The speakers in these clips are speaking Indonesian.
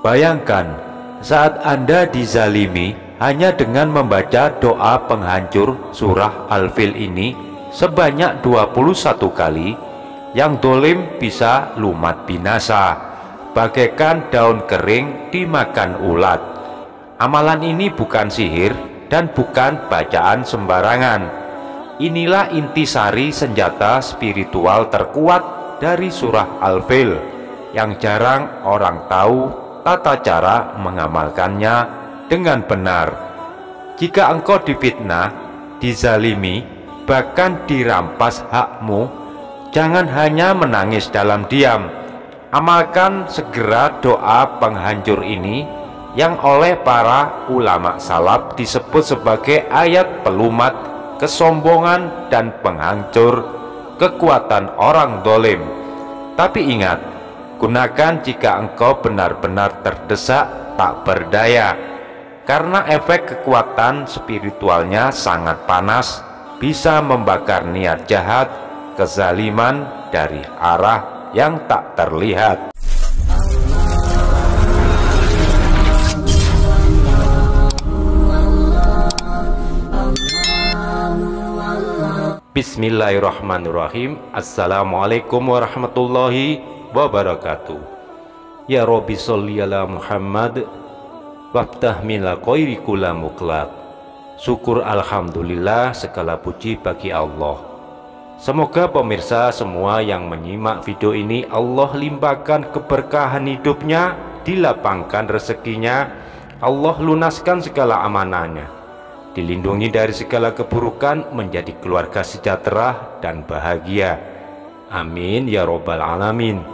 Bayangkan saat Anda dizalimi hanya dengan membaca doa penghancur surah Al-Fil ini sebanyak 21 kali, yang dolim bisa lumat binasa bagaikan daun kering dimakan ulat. Amalan ini bukan sihir dan bukan bacaan sembarangan. Inilah intisari senjata spiritual terkuat dari surah Al-Fil yang jarang orang tahu tata cara mengamalkannya dengan benar. Jika engkau difitnah, dizalimi, bahkan dirampas hakmu, jangan hanya menangis dalam diam. Amalkan segera doa penghancur ini yang oleh para ulama salaf disebut sebagai ayat pelumat kesombongan dan penghancur kekuatan orang dolim. Tapi ingat, gunakan jika engkau benar-benar terdesak tak berdaya, karena efek kekuatan spiritualnya sangat panas, bisa membakar niat jahat, kezaliman dari arah yang tak terlihat. Bismillahirrahmanirrahim. Assalamualaikum warahmatullahi wabarakatuh. Ya Rabbi sholli ala Muhammad waftah mila khairi kula muklak. Syukur alhamdulillah, segala puji bagi Allah. Semoga pemirsa semua yang menyimak video ini Allah limpahkan keberkahan hidupnya, dilapangkan rezekinya, Allah lunaskan segala amanahnya, dilindungi dari segala keburukan, menjadi keluarga sejahtera dan bahagia. Amin ya robbal alamin.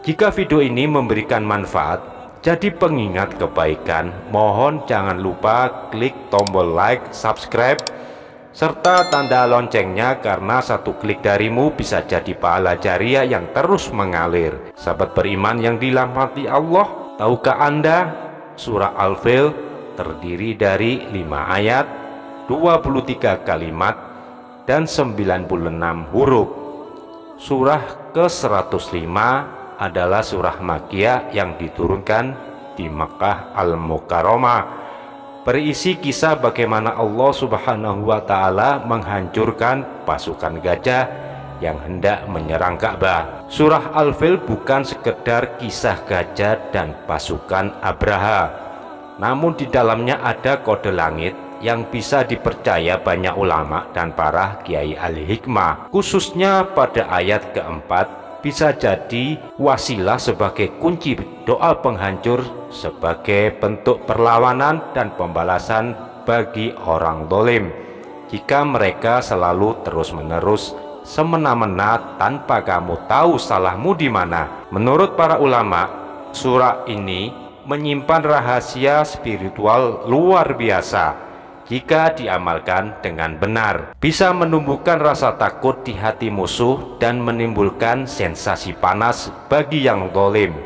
Jika video ini memberikan manfaat, jadi pengingat kebaikan, mohon jangan lupa klik tombol like, subscribe, serta tanda loncengnya, karena satu klik darimu bisa jadi pahala jariah yang terus mengalir. Sahabat beriman yang dirahmati Allah, tahukah Anda surah Al-Fil terdiri dari 5 ayat, 23 kalimat, dan 96 huruf. Surah ke-105 adalah surah Makkiyah yang diturunkan di Makkah Al-Mukarramah, berisi kisah bagaimana Allah Subhanahu wa Ta'ala menghancurkan pasukan gajah yang hendak menyerang Ka'bah. Surah Al-Fil bukan sekedar kisah gajah dan pasukan Abraha, namun di dalamnya ada kode langit yang bisa dipercaya banyak ulama dan para kiai al-hikmah. Khususnya pada ayat keempat bisa jadi wasilah sebagai kunci doa penghancur, sebagai bentuk perlawanan dan pembalasan bagi orang dolim jika mereka selalu terus-menerus semena-mena tanpa kamu tahu salahmu di mana. Menurut para ulama, surah ini menyimpan rahasia spiritual luar biasa. Jika diamalkan dengan benar, bisa menumbuhkan rasa takut di hati musuh dan menimbulkan sensasi panas bagi yang zalim,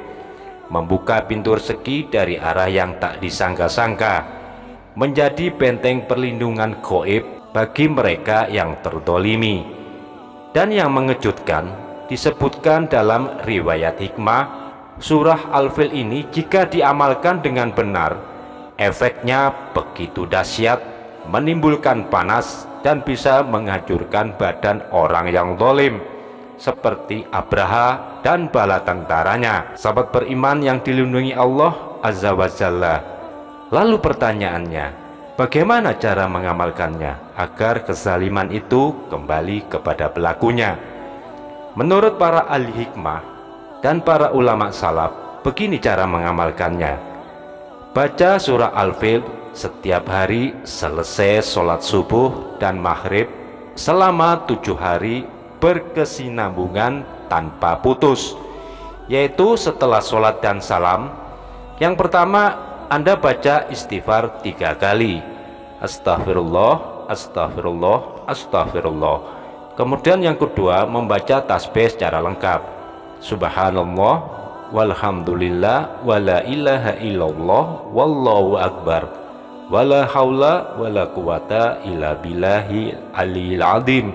membuka pintu rezeki dari arah yang tak disangka-sangka, menjadi benteng perlindungan gaib bagi mereka yang terdolimi. Dan yang mengejutkan, disebutkan dalam riwayat hikmah, surah Al-Fil ini jika diamalkan dengan benar, efeknya begitu dahsyat, menimbulkan panas dan bisa menghancurkan badan orang yang zalim seperti Abraha dan bala tentaranya. Sahabat beriman yang dilindungi Allah Azza wa Jalla, lalu pertanyaannya, bagaimana cara mengamalkannya agar kezaliman itu kembali kepada pelakunya? Menurut para ahli hikmah dan para ulama salaf, begini cara mengamalkannya. Baca surah Al-Fil setiap hari selesai sholat subuh dan maghrib selama 7 hari berkesinambungan tanpa putus, yaitu setelah sholat dan salam. Yang pertama, Anda baca istighfar 3 kali, astagfirullah, astagfirullah, astagfirullah. Kemudian yang kedua, membaca tasbih secara lengkap, subhanallah, walhamdulillah, wala ilaha illallah, wallahu akbar, wala haula wala quwata illa billahi aliyil azim.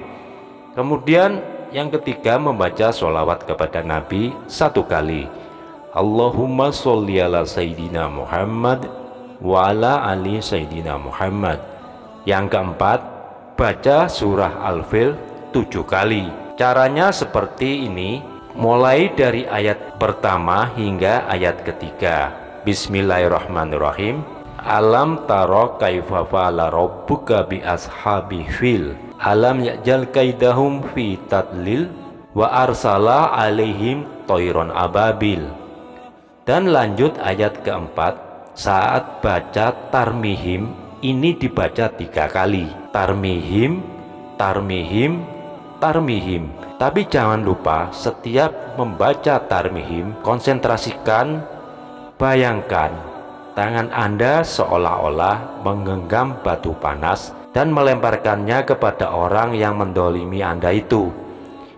Kemudian yang ketiga, membaca sholawat kepada Nabi 1 kali, Allahumma sholli ala Sayyidina Muhammad wa ala ali Sayyidina Muhammad. Yang keempat, baca surah Al-Fil 7 kali. Caranya seperti ini, mulai dari ayat pertama hingga ayat ketiga. Bismillahirrahmanirrahim. Alam taro kaifa fa'ala rabbuka bi ashabi fil. Alam ya'jal kaidahum fi tadlil wa arsala alaihim toiron ababil. Dan lanjut ayat keempat, saat baca tarmihim ini dibaca 3 kali. Tarmihim, tarmihim, tarmihim. Tapi jangan lupa setiap membaca tarmihim, konsentrasikan, bayangkan tangan Anda seolah-olah menggenggam batu panas dan melemparkannya kepada orang yang mendolimi Anda itu.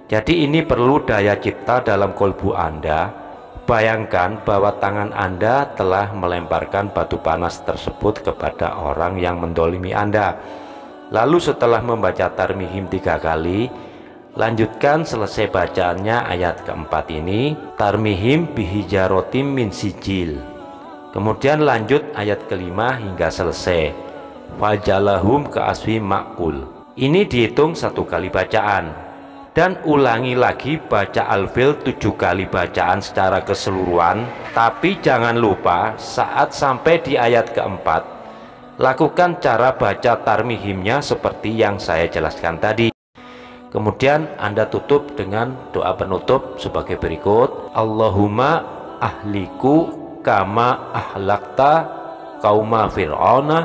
Jadi ini perlu daya cipta dalam kolbu Anda. Bayangkan bahwa tangan Anda telah melemparkan batu panas tersebut kepada orang yang mendolimi Anda. Lalu setelah membaca tarmihim 3 kali, lanjutkan selesai bacaannya ayat keempat ini, tarmihim bihijarotim min sijil. Kemudian lanjut ayat kelima hingga selesai, fajalahum ke aswi makul. Ini dihitung 1 kali bacaan. Dan ulangi lagi baca Al-Fil 7 kali bacaan secara keseluruhan. Tapi jangan lupa saat sampai di ayat keempat, lakukan cara baca tarmihimnya seperti yang saya jelaskan tadi. Kemudian Anda tutup dengan doa penutup sebagai berikut. Allahumma ahliku kama ahlakta kauma fir'auna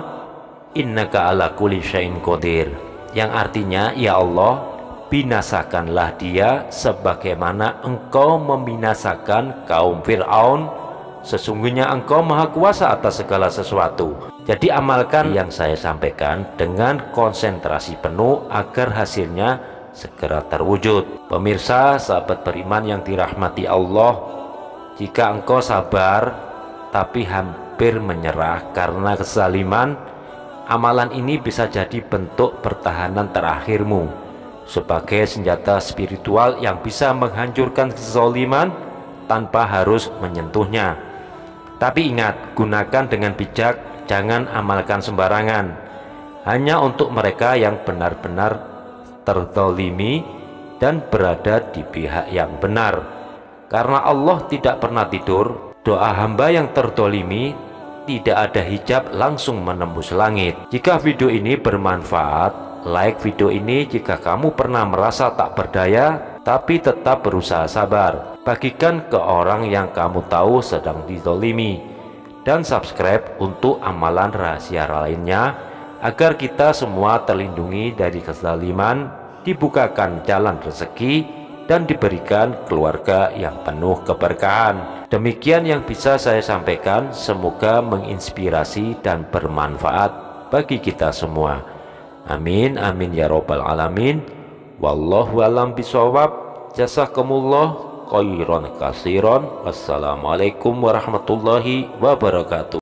innaka ala kulli syai'in qadir. Yang artinya, ya Allah, binasakanlah dia sebagaimana engkau membinasakan kaum Fir'aun, sesungguhnya engkau maha kuasa atas segala sesuatu. Jadi amalkan yang saya sampaikan dengan konsentrasi penuh agar hasilnya segera terwujud. Pemirsa, sahabat beriman yang dirahmati Allah, jika engkau sabar tapi hampir menyerah karena kezaliman, amalan ini bisa jadi bentuk pertahanan terakhirmu sebagai senjata spiritual yang bisa menghancurkan kezaliman tanpa harus menyentuhnya. Tapi ingat, gunakan dengan bijak, jangan amalkan sembarangan. Hanya untuk mereka yang benar-benar terzalimi dan berada di pihak yang benar. Karena Allah tidak pernah tidur, doa hamba yang terzalimi tidak ada hijab langsung menembus langit. Jika video ini bermanfaat, like video ini. Jika kamu pernah merasa tak berdaya tapi tetap berusaha sabar, bagikan ke orang yang kamu tahu sedang dizolimi. Dan subscribe untuk amalan rahasia lainnya agar kita semua terlindungi dari kezaliman, dibukakan jalan rezeki, dan diberikan keluarga yang penuh keberkahan. Demikian yang bisa saya sampaikan, semoga menginspirasi dan bermanfaat bagi kita semua. Amin amin ya robbal alamin. Wallahu alam bisawab. Jazakumullah khairan kasiron. Wassalamualaikum warahmatullahi wabarakatuh.